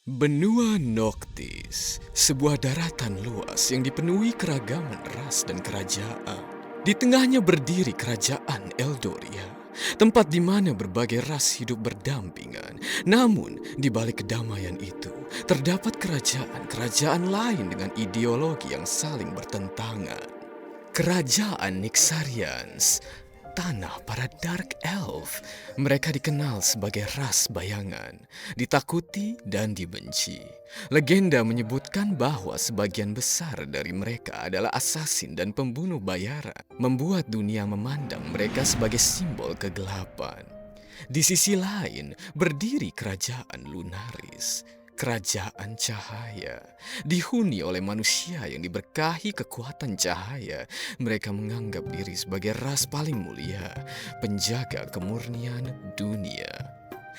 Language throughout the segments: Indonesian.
Benua Noctis, sebuah daratan luas yang dipenuhi keragaman ras dan kerajaan. Di tengahnya berdiri kerajaan Eldoria, tempat di mana berbagai ras hidup berdampingan. Namun, di balik kedamaian itu, terdapat kerajaan-kerajaan lain dengan ideologi yang saling bertentangan. Kerajaan Nixarians, tanah para Dark Elf. Mereka dikenal sebagai ras bayangan, ditakuti dan dibenci. Legenda menyebutkan bahwa sebagian besar dari mereka adalah asasin dan pembunuh bayaran, membuat dunia memandang mereka sebagai simbol kegelapan. Di sisi lain, berdiri kerajaan Lunaris, kerajaan cahaya, dihuni oleh manusia yang diberkahi kekuatan cahaya. Mereka menganggap diri sebagai ras paling mulia, penjaga kemurnian dunia.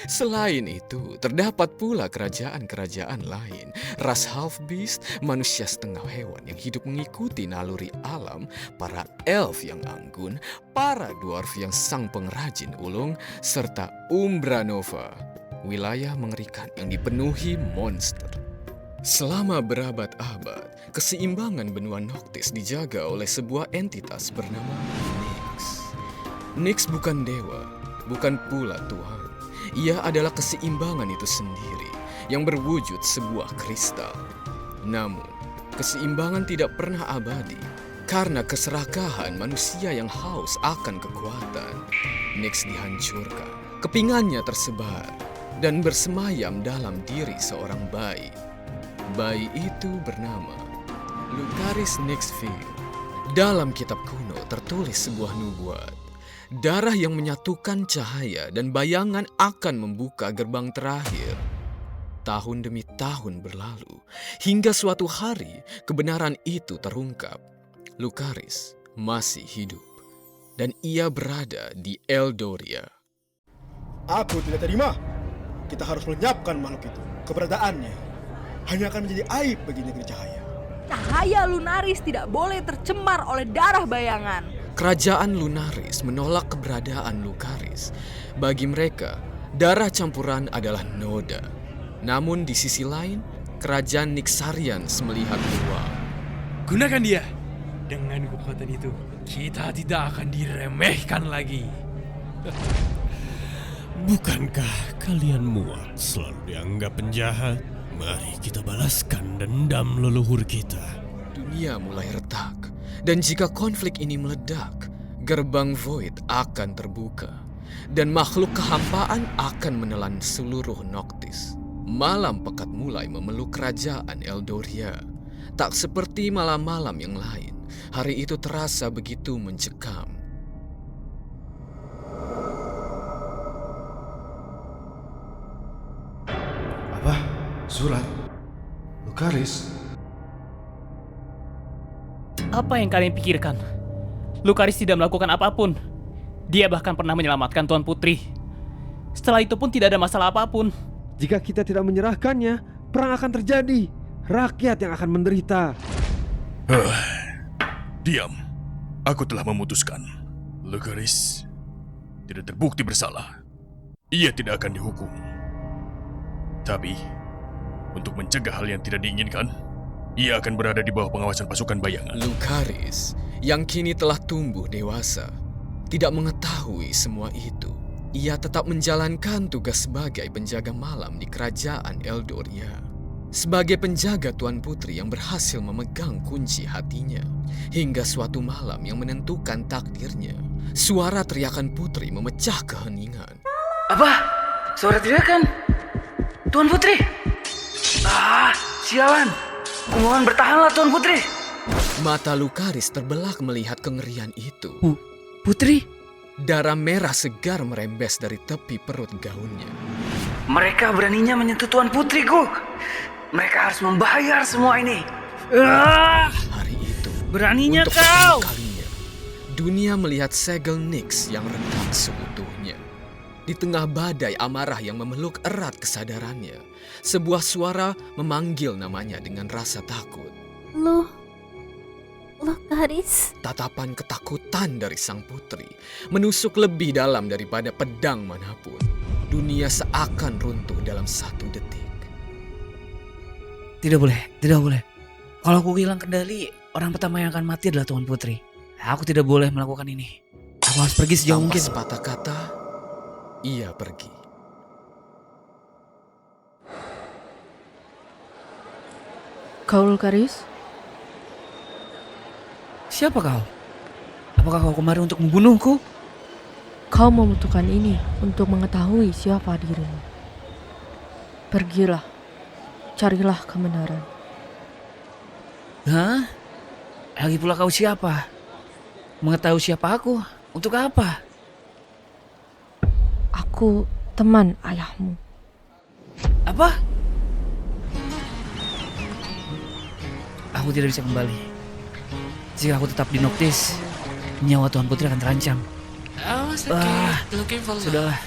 Selain itu, terdapat pula kerajaan-kerajaan lain, ras half beast, manusia setengah hewan yang hidup mengikuti naluri alam, para elf yang anggun, para dwarf yang sang pengrajin ulung, serta Umbra Nova, wilayah mengerikan yang dipenuhi monster. Selama berabad-abad, keseimbangan benua Noctis dijaga oleh sebuah entitas bernama Nyx. Nyx bukan dewa, bukan pula Tuhan. Ia adalah keseimbangan itu sendiri yang berwujud sebuah kristal. Namun, keseimbangan tidak pernah abadi karena keserakahan manusia yang haus akan kekuatan. Nyx dihancurkan, kepingannya tersebar dan bersemayam dalam diri seorang bayi. Bayi itu bernama Lucaris Nyxville. Dalam kitab kuno tertulis sebuah nubuat. Darah yang menyatukan cahaya dan bayangan akan membuka gerbang terakhir. Tahun demi tahun berlalu, hingga suatu hari kebenaran itu terungkap. Lucaris masih hidup, dan ia berada di Eldoria. Aku tidak terima. Kita harus melenyapkan makhluk itu. Keberadaannya hanya akan menjadi aib bagi negeri cahaya. Cahaya Lunaris tidak boleh tercemar oleh darah bayangan. Kerajaan Lunaris menolak keberadaan Lucaris. Bagi mereka, darah campuran adalah noda. Namun di sisi lain, kerajaan Nixarians melihat peluang. Gunakan dia. Dengan kekuatan itu, kita tidak akan diremehkan lagi. Bukankah kalian muak selalu dianggap penjahat? Mari kita balaskan dendam leluhur kita. Dunia mulai retak, dan jika konflik ini meledak, gerbang Void akan terbuka, dan makhluk kehampaan akan menelan seluruh Noctis. Malam pekat mulai memeluk kerajaan Eldoria. Tak seperti malam-malam yang lain, hari itu terasa begitu mencekam. Apa? Surat? Lucaris? Apa yang kalian pikirkan? Lucaris tidak melakukan apapun. Dia bahkan pernah menyelamatkan Tuan Putri. Setelah itu pun tidak ada masalah apapun. Jika kita tidak menyerahkannya, perang akan terjadi. Rakyat yang akan menderita. Diam. Aku telah memutuskan. Lucaris tidak terbukti bersalah. Ia tidak akan dihukum. Tapi, untuk mencegah hal yang tidak diinginkan, ia akan berada di bawah pengawasan pasukan bayangan. Lucaris, yang kini telah tumbuh dewasa, tidak mengetahui semua itu. Ia tetap menjalankan tugas sebagai penjaga malam di kerajaan Eldoria. Sebagai penjaga Tuan Putri yang berhasil memegang kunci hatinya. Hingga suatu malam yang menentukan takdirnya, suara teriakan Putri memecah keheningan. Apa? Suara teriakan? Tuan Putri! Sialan! Mohon bertahanlah Tuan Putri! Mata Lucaris terbelalak melihat kengerian itu. Putri? Darah merah segar merembes dari tepi perut gaunnya. Mereka beraninya menyentuh Tuan Putriku. Mereka harus membayar semua ini. Hari itu, Beraninya untuk kau! pertama kalinya, dunia melihat segel Nyx yang retak seutuhnya. Di tengah badai amarah yang memeluk erat kesadarannya, sebuah suara memanggil namanya dengan rasa takut. Lucaris. Tatapan ketakutan dari sang putri menusuk lebih dalam daripada pedang manapun. Dunia seakan runtuh dalam satu detik. Tidak boleh. Kalau aku hilang kendali, orang pertama yang akan mati adalah Tuan Putri. Aku tidak boleh melakukan ini. Aku harus pergi sejauh Tanpa mungkin. sepatah kata, ia pergi. Kau Lucaris? Siapa kau? Apakah kau kemari untuk membunuhku? Kau membutuhkan ini untuk mengetahui siapa dirimu. Pergilah, carilah kebenaran. Hah? Lagi pula kau siapa? Mengetahui siapa aku? Untuk apa? Aku teman ayahmu. Apa? Aku tidak bisa kembali. Jika aku tetap di Noctis, nyawa Tuan Putri akan terancam. Sudahlah.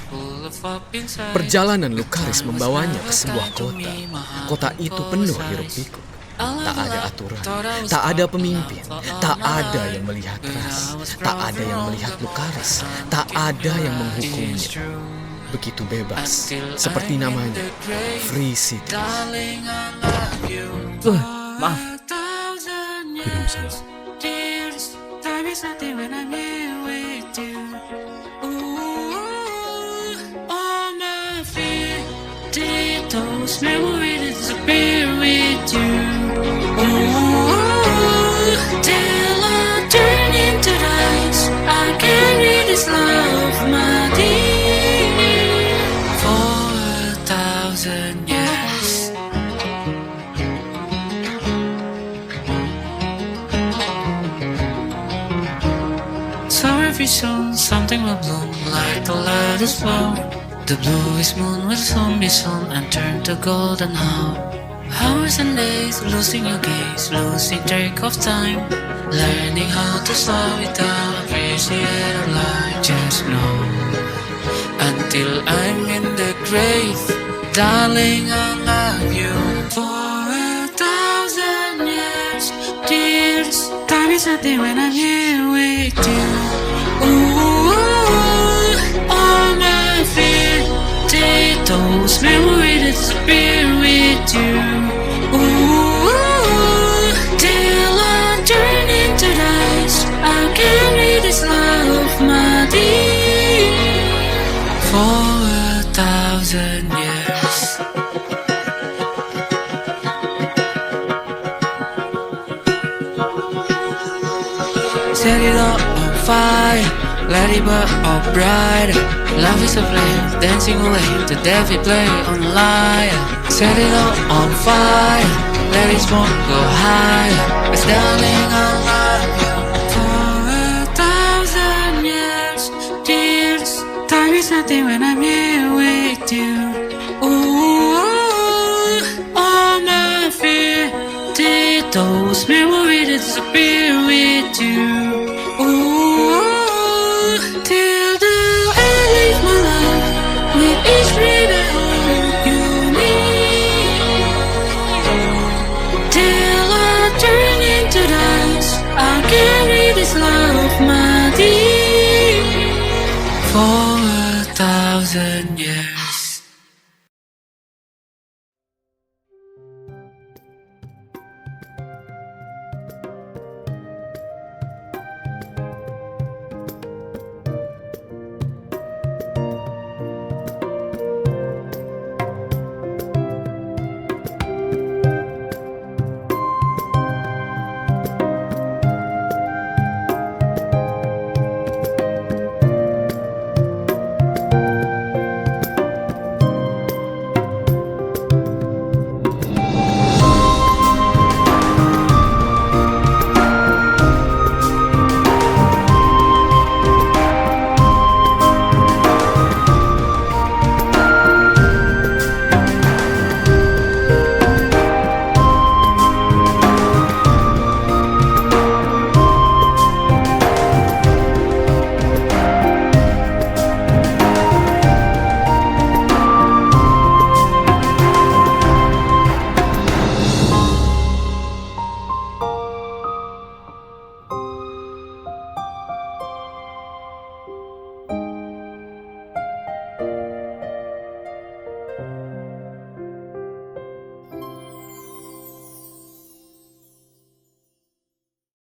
Perjalanan Lucaris membawanya ke sebuah kota. Kota itu penuh hiruk-pikuk. Tak ada aturan, tak ada pemimpin, tak ada yang melihat ras, tak ada yang melihat Lucaris, tak ada yang menghukumnya. Begitu bebas, seperti namanya, Free City. Maaf. Tidak masalah. Those memories disappear with you. Ooh, till I turn into dust. I carry this love, my dear, for 1,000 years. So every soon something will bloom like the lightest flow. The bluest moon will soon be soon and turn to golden hour. Hours and days, losing your gaze, losing track of time. Learning how to slow it down, appreciate our life. Just know, until I'm in the grave, darling, I love you for 1,000 years. Tears, time is nothing when I'm here with you. Ooh, all my fear, take those memories that disappear with you. Ooh, till I turn into dust, I'll carry this love, my dear, for 1,000 years. Set it all on fire, let it burn all bright. Love is a flame, dancing away the devil play on lyre. Set it all on fire, let it smoke go higher. Cause darling, I love you for 1,000 years. Tears, time is nothing when I'm here with you. Ooh, all my fear, take those memories that disappear with you. Ooh, till the end of my life, with each breath I hold you near. Till I turn into dust, I'll carry this love, my dear, for 1,000